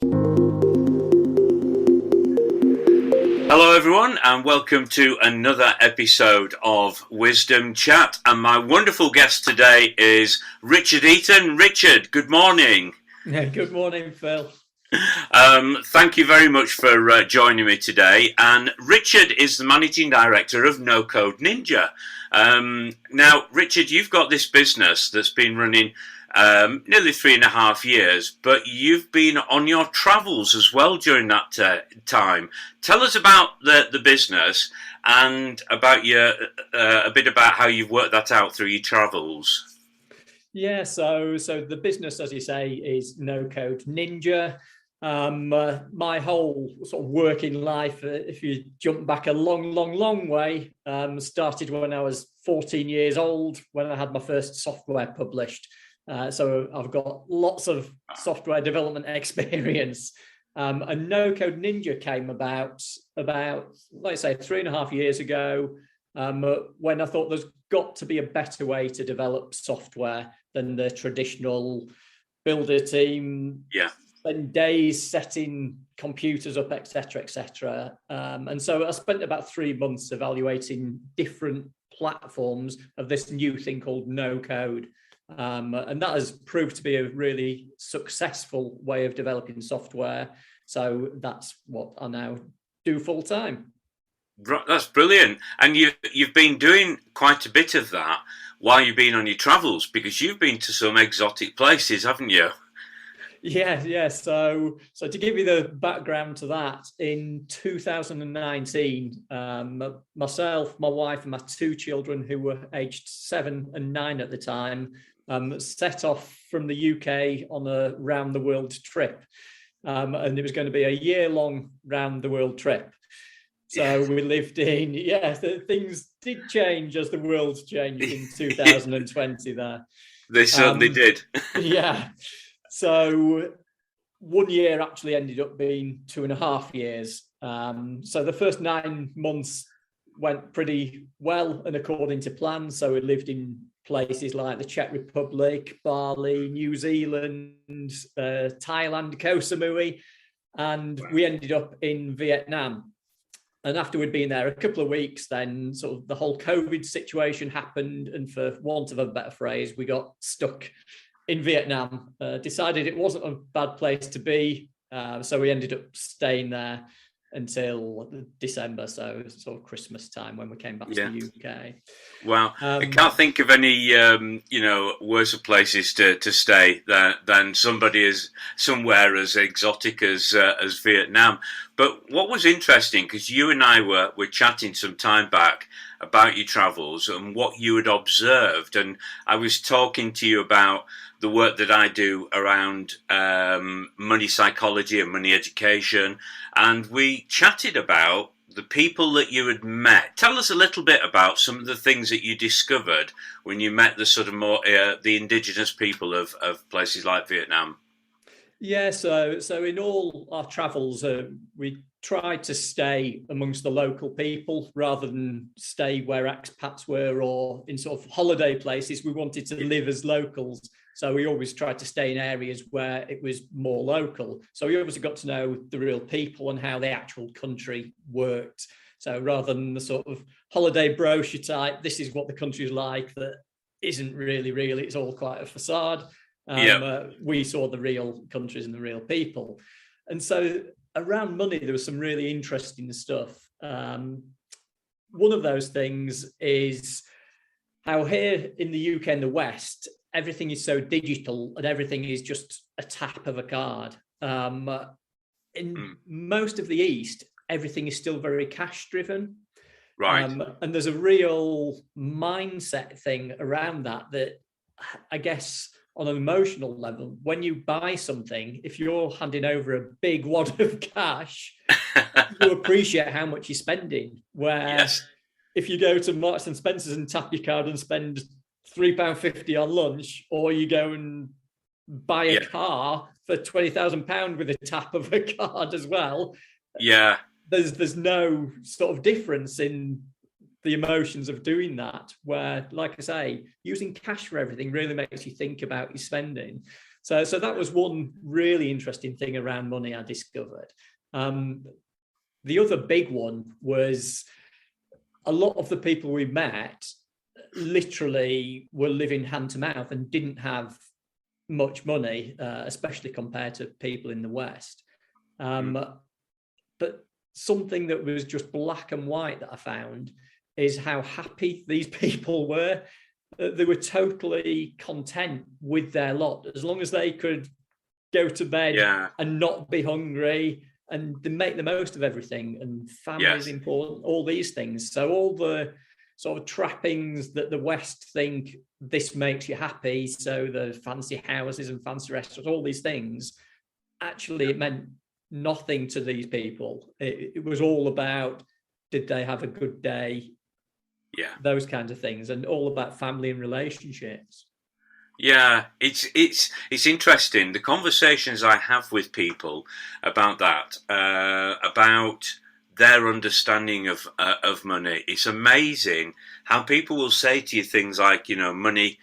Hello, everyone, and welcome to another episode of Wisdom Chat. And my wonderful guest today is Richard Eaton. Richard, good morning. Yeah, good morning, Phil. Thank you very much for joining me today. And Richard is the managing director of No Code Ninja. Now, Richard, you've got this business that's been running nearly 3.5 years, but you've been on your travels as well during that time. Tell us about the business and about a bit about how you've worked that out through your travels. Yeah, so the business, as you say, is No Code Ninja. My whole sort of working life, if you jump back a long way, started when I was 14 years old, when I had my first software published. So I've got lots of software development experience. And No Code Ninja came about, let's say, 3.5 years ago, when I thought there's got to be a better way to develop software than the traditional builder team. Yeah. Spend days setting computers up, etc. And so I spent about 3 months evaluating different platforms of this new thing called no code. And that has proved to be a really successful way of developing software. So that's what I now do full time. That's brilliant. And you've been doing quite a bit of that while you've been on your travels, because you've been to some exotic places, haven't you? Yeah. So to give you the background to that, in 2019, myself, my wife, and my 2 children, who were aged 7 and 9 at the time, set off from the UK on a round the world trip. And it was going to be a year-long round the world trip. So we lived in, things did change as the world changed in 2020 there. They certainly did. Yeah. So 1 year actually ended up being 2.5 years. So the first 9 months went pretty well and according to plan. So we lived in places like the Czech Republic, Bali, New Zealand, Thailand, Koh Samui, and we ended up in Vietnam. And after we'd been there a couple of weeks, then sort of the whole COVID situation happened. And for want of a better phrase, we got stuck in Vietnam. Decided it wasn't a bad place to be. So we ended up staying there until December, so sort of Christmas time when we came back to the UK. Wow. I can't think of any, worse places to stay than somewhere as exotic as Vietnam. But what was interesting, because you and I were chatting some time back about your travels and what you had observed, and I was talking to you about the work that I do around money psychology and money education, and we chatted about the people that you had met. Tell us a little bit about some of the things that you discovered when you met the sort of more the indigenous people of places like Vietnam. Yeah, so in all our travels, we tried to stay amongst the local people rather than stay where expats were or in sort of holiday places. We wanted to live as locals. So we always tried to stay in areas where it was more local. So we obviously got to know the real people and how the actual country worked. So rather than the sort of holiday brochure type, this is what the country's like, that isn't really, it's all quite a facade. We saw the real countries and the real people. And so around money, there was some really interesting stuff. One of those things is how here in the UK and the West, everything is so digital and everything is just a tap of a card. In most of the East, everything is still very cash driven. Right. And there's a real mindset thing around that I guess on an emotional level, when you buy something, if you're handing over a big wad of cash, you appreciate how much you're spending. Where if you go to Marks and Spencer's and tap your card and spend £3.50 on lunch, or you go and buy a car for £20,000 with a tap of a card as well. Yeah. There's no sort of difference in the emotions of doing that, where, like I say, using cash for everything really makes you think about your spending. So that was one really interesting thing around money I discovered. The other big one was a lot of the people we met literally were living hand to mouth and didn't have much money, especially compared to people in the West. But something that was just black and white that I found is how happy these people were. They were totally content with their lot, as long as they could go to bed and not be hungry, and they make the most of everything. And family is important, all these things. So all the sort of trappings that the West think this makes you happy, so the fancy houses and fancy restaurants, all these things, actually it meant nothing to these people. It was all about, did they have a good day? Those kinds of things, and all about family and relationships. Yeah, it's interesting, the conversations I have with people about that, about their understanding of money. It's amazing how people will say to you things like, money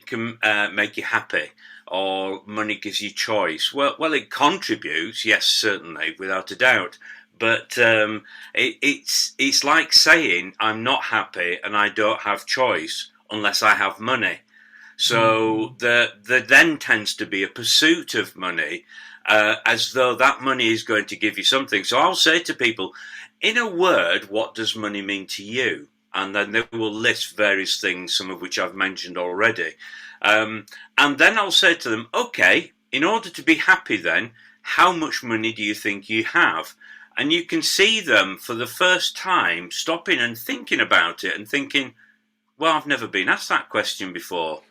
can make you happy, or money gives you choice. Well, it contributes, yes, certainly, without a doubt. But it's like saying I'm not happy and I don't have choice unless I have money. So there then tends to be a pursuit of money, as though that money is going to give you something. So I'll say to people, in a word, what does money mean to you? And then they will list various things, some of which I've mentioned already. And then I'll say to them, okay, in order to be happy then, how much money do you think you have? And you can see them for the first time stopping and thinking about it and thinking, well, I've never been asked that question before.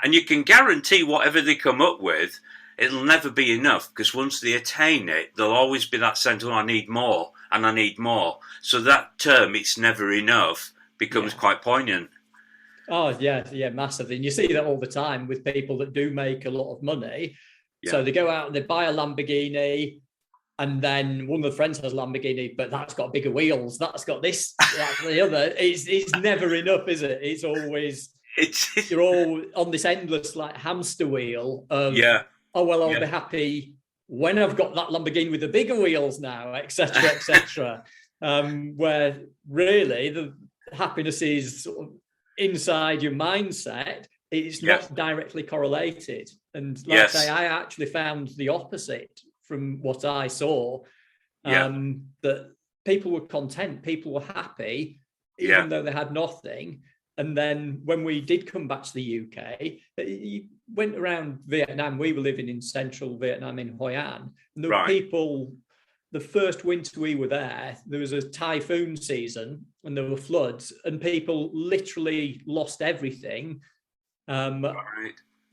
And you can guarantee whatever they come up with, it'll never be enough, because once they attain it, there'll always be that sense, oh, I need more and I need more. So that term, it's never enough, becomes quite poignant. Oh, yeah, massively. And you see that all the time with people that do make a lot of money. So they go out and they buy a Lamborghini, and then one of the friends has a Lamborghini, but that's got bigger wheels, that's got this, that's the other. It's never enough, is it? It's always, you're all on this endless like hamster wheel of, oh, well, I'll be happy when I've got that Lamborghini with the bigger wheels now, etc., etc. Where really the happiness is sort of inside your mindset. It's not directly correlated. And like I say, I actually found the opposite from what I saw, that people were content, people were happy, even though they had nothing. And then when we did come back to the UK, he went around Vietnam. We were living in central Vietnam in Hoi An. And there were people, the first winter we were there was a typhoon season and there were floods, and people literally lost everything. The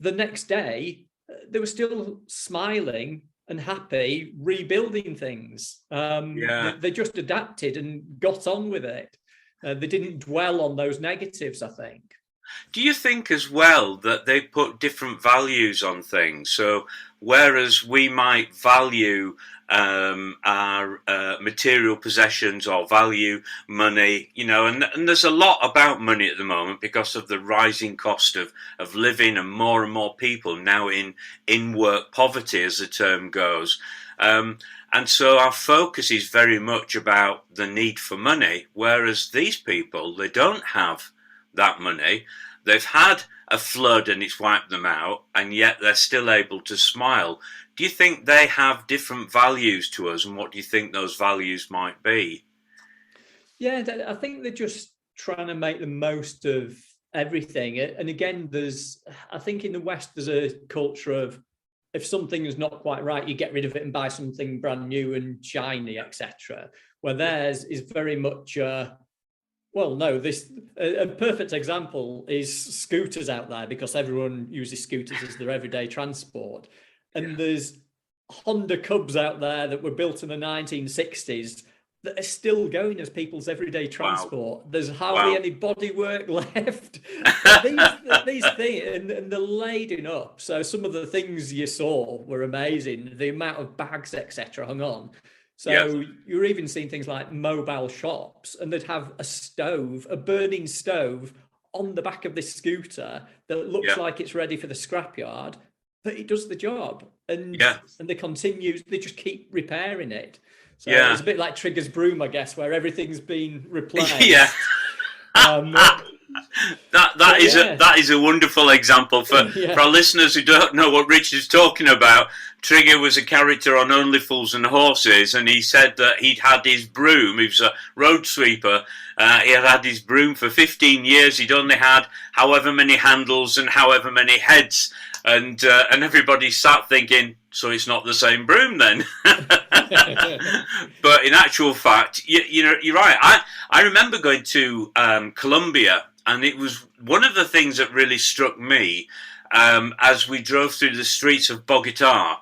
next day, they were still smiling and happy, rebuilding things. They just adapted and got on with it. They didn't dwell on those negatives, I think. Do you think as well that they put different values on things? So whereas we might value our material possessions or value money, and there's a lot about money at the moment because of the rising cost of living, and more people now in work poverty, as the term goes. And so our focus is very much about the need for money, whereas these people, they don't have that money. They've had a flood and it's wiped them out, and yet they're still able to smile. Do you think they have different values to us, and what do you think those values might be? Yeah, I think they're just trying to make the most of everything. And again, I think in the West, there's a culture of, if something is not quite right, you get rid of it and buy something brand new and shiny, etc. Where theirs is very much, a perfect example is scooters out there, because everyone uses scooters as their everyday transport. And there's Honda Cubs out there that were built in the 1960s that are still going as people's everyday transport. Wow. There's hardly any bodywork left. these things, and they're laden up. So some of the things you saw were amazing. The amount of bags, etc., hung on. So you're even seeing things like mobile shops, and they'd have a burning stove on the back of this scooter that looks like it's ready for the scrapyard. but it does the job, and they just keep repairing it. So it's a bit like Trigger's broom, I guess, where everything's been replaced. Yeah. That is a wonderful example for our listeners who don't know what Richard's talking about. Trigger was a character on Only Fools and Horses, and he said that he'd had his broom. He was a road sweeper. He had his broom for 15 years. He'd only had however many handles and however many heads, and everybody sat thinking, so it's not the same broom then. But in actual fact, you're right. I remember going to Colombia, and it was one of the things that really struck me as we drove through the streets of Bogota.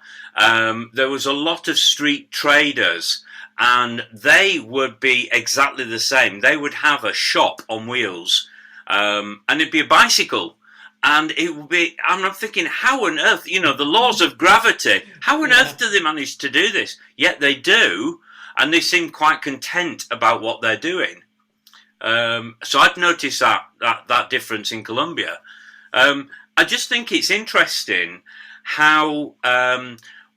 There was a lot of street traders, and they would be exactly the same. They would have a shop on wheels, and it'd be a bicycle. And it would be, I'm thinking, how on earth, the laws of gravity, how on earth do they manage to do this? Yet they do, and they seem quite content about what they're doing. So I've noticed that difference in Colombia. I just think it's interesting how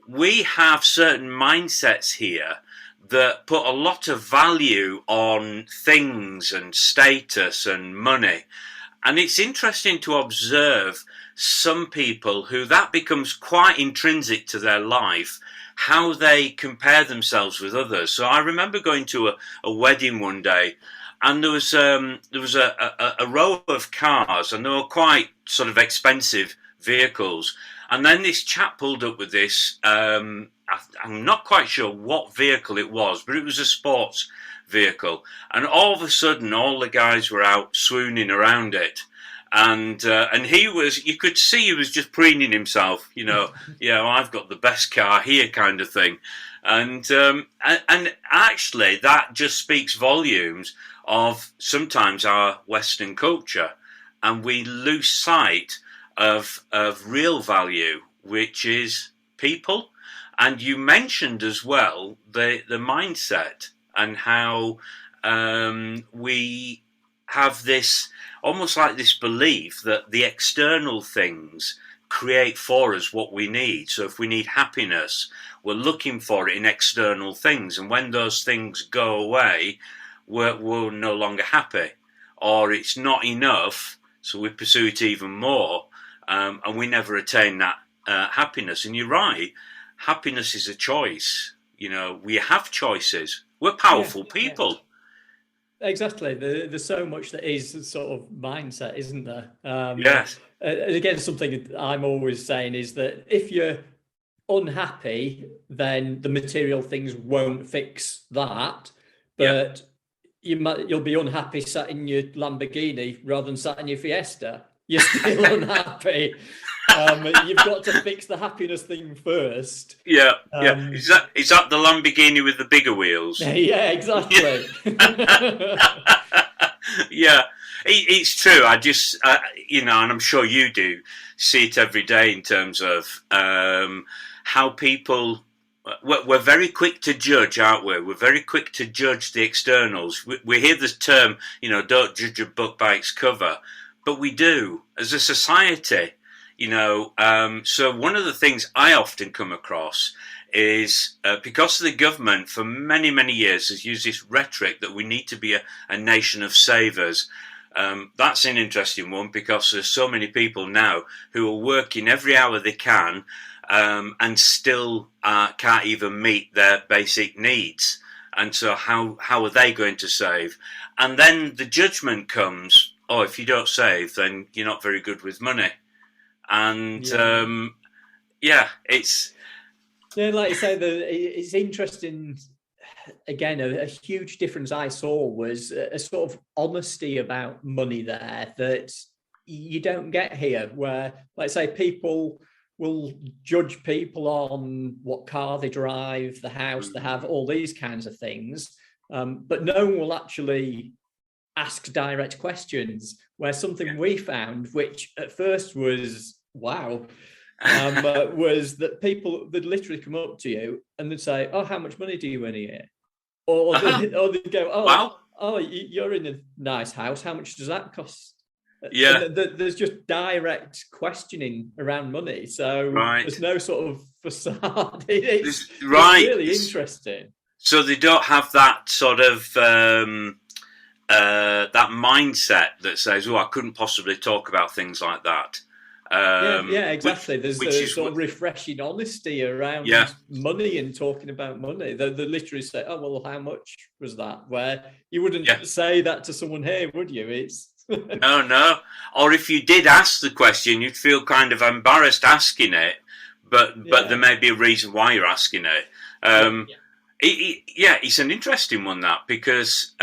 we have certain mindsets here that put a lot of value on things and status and money. And it's interesting to observe some people who that becomes quite intrinsic to their life, how they compare themselves with others. So I remember going to a wedding one day, and there was a row of cars, and they were quite sort of expensive vehicles. And then this chap pulled up with this, I'm not quite sure what vehicle it was, but it was a sports vehicle. And all of a sudden, all the guys were out swooning around it. And he was, you could see he was just preening himself, I've got the best car here kind of thing. And actually that just speaks volumes of sometimes our Western culture, and we lose sight of real value, which is people. And you mentioned as well the mindset and how we have this almost like this belief that the external things create for us what we need. So if we need happiness, we're looking for it in external things, and when those things go away, we're no longer happy, or it's not enough, so we pursue it even more, and we never attain that happiness. And you're right, happiness is a choice. We have choices. We're powerful people. Yeah. Exactly. There's so much that is sort of mindset, isn't there? Yes. And again, something I'm always saying is that if you're unhappy, then the material things won't fix that. But you'll be unhappy sat in your Lamborghini rather than sat in your Fiesta. You're still unhappy. You've got to fix the happiness thing first. Yeah. Is that the Lamborghini with the bigger wheels? Yeah, exactly. Yeah, it's true. I just, and I'm sure you do see it every day in terms of how people. We're very quick to judge, aren't we? We're very quick to judge the externals. We hear this term, don't judge a book by its cover, but we do as a society. So one of the things I often come across is because the government for many, many years has used this rhetoric that we need to be a nation of savers. That's an interesting one, because there's so many people now who are working every hour they can and still can't even meet their basic needs. And so how are they going to save? And then the judgment comes, if you don't save, then you're not very good with money. And it's like you say, it's interesting. Again, a huge difference I saw was a sort of honesty about money there that you don't get here, where, like say, people will judge people on what car they drive, the house they have, all these kinds of things, but no one will actually ask direct questions. Where something we found, which at first was wow, was that people would literally come up to you and they'd say, "Oh, how much money do you earn a year?" Or they'd go, "Oh, wow. you're in a nice house. How much does that cost?" Yeah. And there's just direct questioning around money, so Right. there's no sort of facade. It's Right. really interesting. So they don't have that sort of that mindset that says, "Oh, I couldn't possibly talk about things like that." Yeah, Which exactly. There's which a is sort of refreshing honesty yeah, around money and talking about money. They literally say, "Oh, well, how much was that?" Where you yeah. wouldn't say that to someone here, would you? It's No, no. Or if you did ask the question, you'd feel kind of embarrassed asking it, but there yeah, may be a reason why you're asking it. yeah, Um, yeah, it's an interesting one that because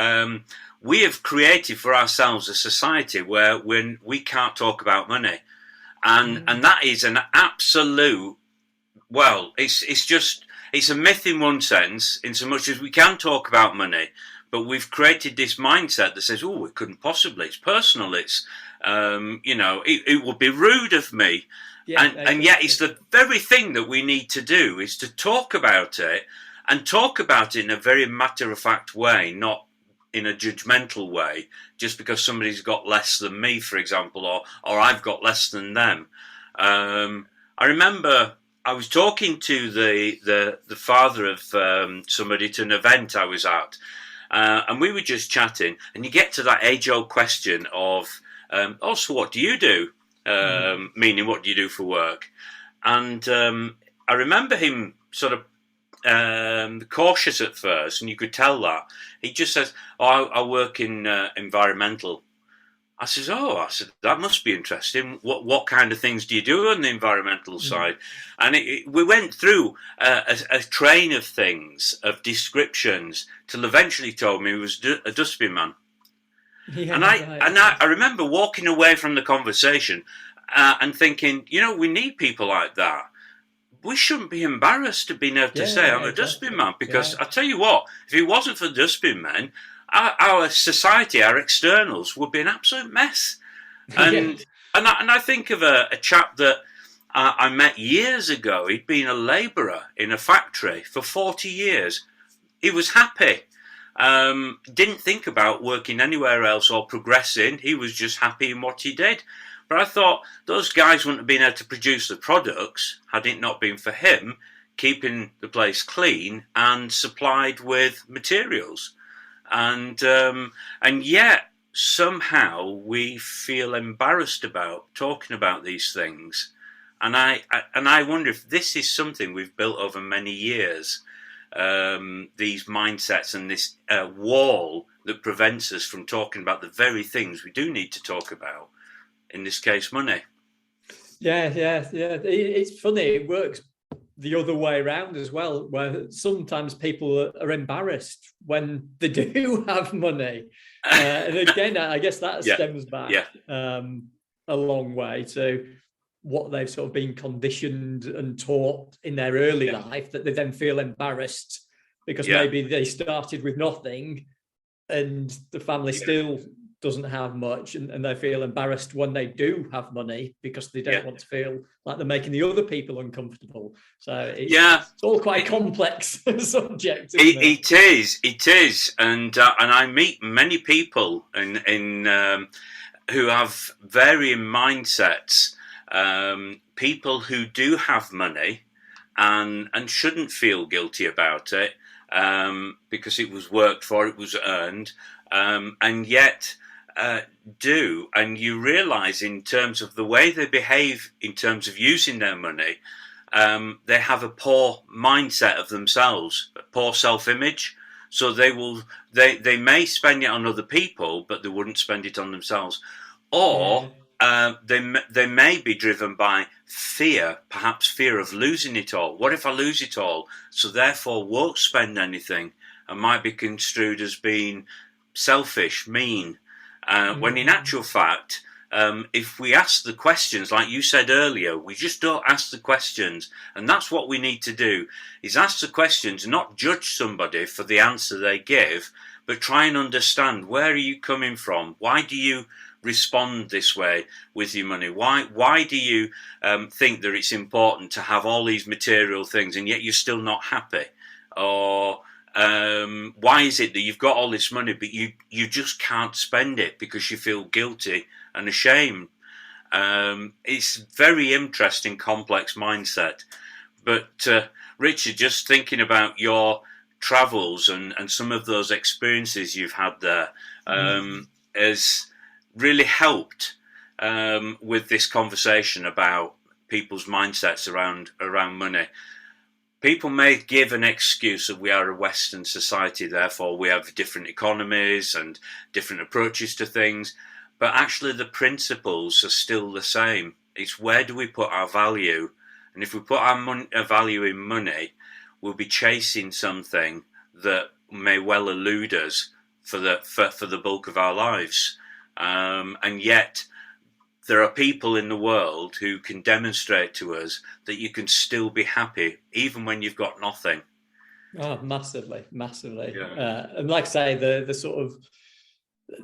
we have created for ourselves a society where when we can't talk about money, and that is an absolute well, it's a myth in one sense, in so much as we can talk about money, but we've created this mindset that says, "Oh, it couldn't possibly. It's personal. It's it would be rude of me." yeah, And yet exactly. it's the very thing that we need to do is to talk about it and talk about it in a very matter of fact way, not in a judgmental way, just because somebody's got less than me, for example, or I've got less than them. I remember I was talking to the father of somebody to an event I was at, and we were just chatting, and you get to that age-old question of, "Also, what do you do?" Meaning, what do you do for work? And I remember him sort of cautious at first, and you could tell that. He just says, "Oh, I work in environmental." I says, "Oh," I said, "that must be interesting. What kind of things do you do on the environmental side?" And we went through a train of things, of descriptions, till eventually he told me he was a dustbin man. Yeah, And right. I remember walking away from the conversation and thinking, we need people like that. We shouldn't be embarrassed of being able to say Yeah, I'm a dustbin exactly. man, because Yeah, I tell you what, if it wasn't for dustbin men, our society, our externals would be an absolute mess. yeah, And I think of a chap that I met years ago. He'd been a labourer in a factory for 40 years. He was happy. Didn't think about working anywhere else or progressing. He was just happy in what he did. But I thought those guys wouldn't have been able to produce the products had it not been for him keeping the place clean and supplied with materials. And yet somehow we feel embarrassed about talking about these things. And I wonder if this is something we've built over many years. These mindsets and this wall that prevents us from talking about the very things we do need to talk about. In this case, money. yeah. It's funny. It works the other way around as well, where sometimes people are embarrassed when they do have money. And again, I guess that Yeah, stems back yeah, a long way to what they've sort of been conditioned and taught in their early yeah, life, that they then feel embarrassed because yeah, maybe they started with nothing and the family yeah, still doesn't have much, and they feel embarrassed when they do have money because they don't yeah, want to feel like they're making the other people uncomfortable. So yeah. it's all quite It, complex subject, isn't it, it? it is, and I meet many people in who have varying mindsets. People who do have money and shouldn't feel guilty about it, because it was worked for, it was earned, and yet do. And you realise in terms of the way they behave in terms of using their money, they have a poor mindset of themselves, a poor self-image. So they may spend it on other people, but they wouldn't spend it on themselves. Yeah, Or they may be driven by fear, perhaps fear of losing it all. What if I lose it all? So therefore won't spend anything, and might be construed as being selfish, mean. When in actual fact, if we ask the questions, like you said earlier, we just don't ask the questions. And that's what we need to do, is ask the questions, not judge somebody for the answer they give, but try and understand, where are you coming from? Why do you respond this way with your money? Why do you think that it's important to have all these material things and yet you're still not happy? Or Why is it that you've got all this money, but you just can't spend it because you feel guilty and ashamed? It's very interesting, complex mindset. But Richard, just thinking about your travels and some of those experiences you've had there has really helped with this conversation about people's mindsets around money. People may give an excuse that we are a Western society, therefore we have different economies and different approaches to things, but actually the principles are still the same. It's where do we put our value? And if we put our value in money, we'll be chasing something that may well elude us for the bulk of our lives. And yet, there are people in the world who can demonstrate to us that you can still be happy even when you've got nothing. Oh, massively. Yeah. And like I say, the sort of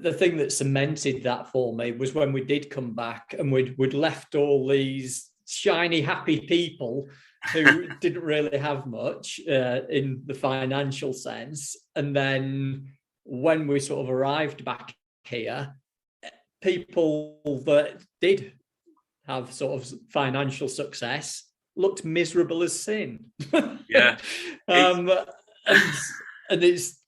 the thing that cemented that for me was when we did come back and we'd left all these shiny, happy people who didn't really have much in the financial sense. And then when we sort of arrived back here, people that did have sort of financial success looked miserable as sin. Yeah. And it's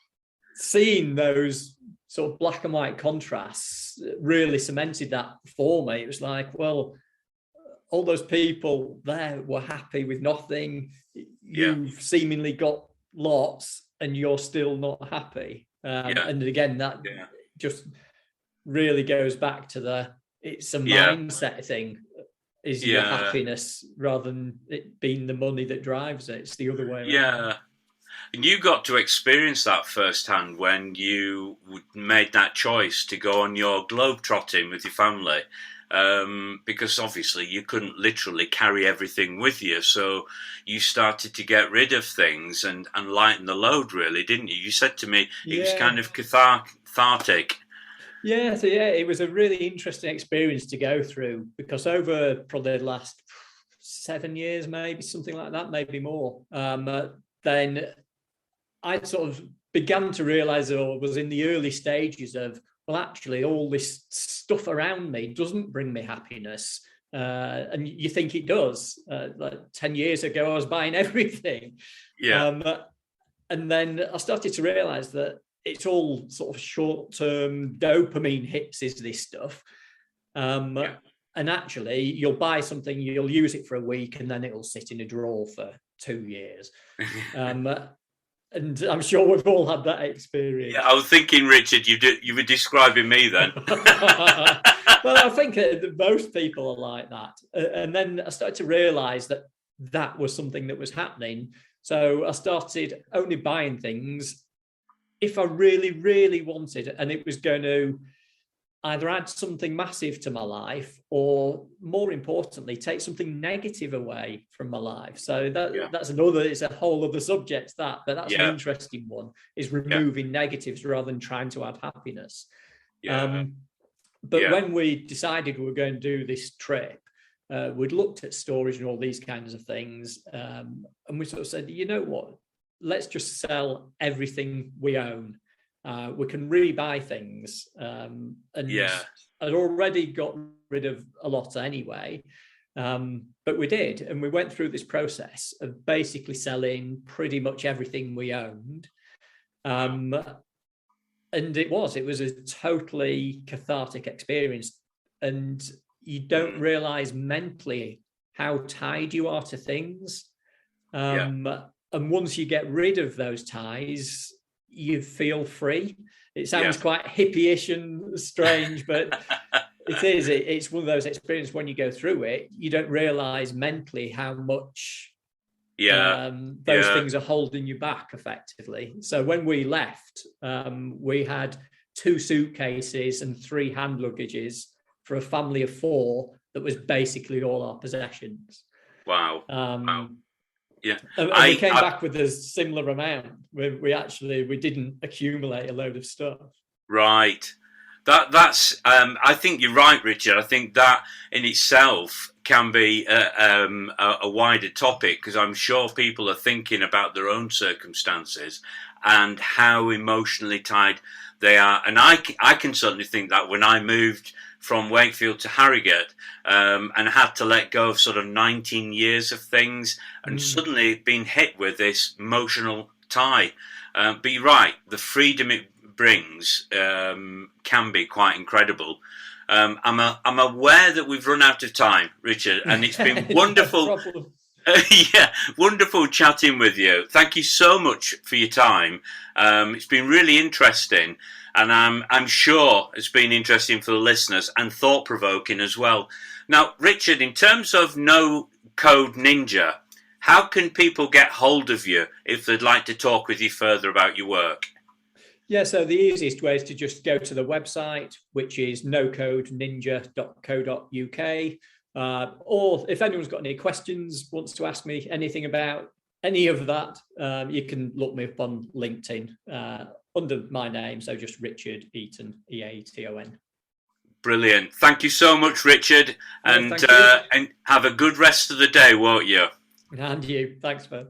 seeing those sort of black and white contrasts really cemented that for me. It was like, well, all those people there were happy with nothing. You've seemingly got lots and you're still not happy. And again, that just really goes back to it's a mindset thing. Is your happiness rather than it being the money that drives it. It's the other way around. Yeah. And you got to experience that firsthand when you made that choice to go on your globe-trotting with your family. Because obviously you couldn't literally carry everything with you. So you started to get rid of things and lighten the load, really, didn't you? You said to me it was kind of cathartic. Yeah, so it was a really interesting experience to go through because over probably the last 7 years, maybe something like that, maybe more, then I sort of began to realize, or was in the early stages of, well, actually, all this stuff around me doesn't bring me happiness. And you think it does. Like 10 years ago, I was buying everything. Yeah. And then I started to realize that it's all sort of short-term dopamine hits, is this stuff. And actually, you'll buy something, you'll use it for a week, and then it'll sit in a drawer for 2 years. And I'm sure we've all had that experience. Yeah, I was thinking, Richard, you were describing me then. Well, I think most people are like that. And then I started to realize that was something that was happening. So I started only buying things if I really, really wanted, and it was going to either add something massive to my life or, more importantly, take something negative away from my life. So that's it's a whole other subject, but that's an interesting one, is removing negatives rather than trying to add happiness. But when we decided we were going to do this trip, we'd looked at storage and all these kinds of things, and we sort of said, you know what, let's just sell everything we own. We can rebuy things. And I'd already got rid of a lot anyway, but we did. And we went through this process of basically selling pretty much everything we owned. And it was a totally cathartic experience. And you don't realize mentally how tied you are to things. And once you get rid of those ties, you feel free. It sounds quite hippie-ish and strange, but it is. It's one of those experiences when you go through it, you don't realize mentally how much those things are holding you back effectively. So when we left, we had 2 suitcases and 3 hand luggages for a family of 4 that was basically all our possessions. Wow. Wow. Yeah, and we came back with a similar amount. We didn't accumulate a load of stuff. Right. That's. I think you're right, Richard. I think that in itself can be a wider topic, because I'm sure people are thinking about their own circumstances and how emotionally tied they are. And I can certainly think that when I moved from Wakefield to Harrogate, and had to let go of sort of 19 years of things, and suddenly being hit with this emotional tie. But you're right, the freedom it brings can be quite incredible. I'm aware that we've run out of time, Richard, and it's been wonderful. Yeah, wonderful chatting with you. Thank you so much for your time. It's been really interesting, and I'm sure it's been interesting for the listeners and thought-provoking as well. Now, Richard, in terms of No Code Ninja, how can people get hold of you if they'd like to talk with you further about your work? Yeah, so the easiest way is to just go to the website, which is nocodeninja.co.uk. Or if anyone's got any questions, wants to ask me anything about any of that, you can look me up on LinkedIn under my name. So just Richard Eaton, Eaton. Brilliant. Thank you so much, Richard. And have a good rest of the day, won't you? And you. Thanks, man.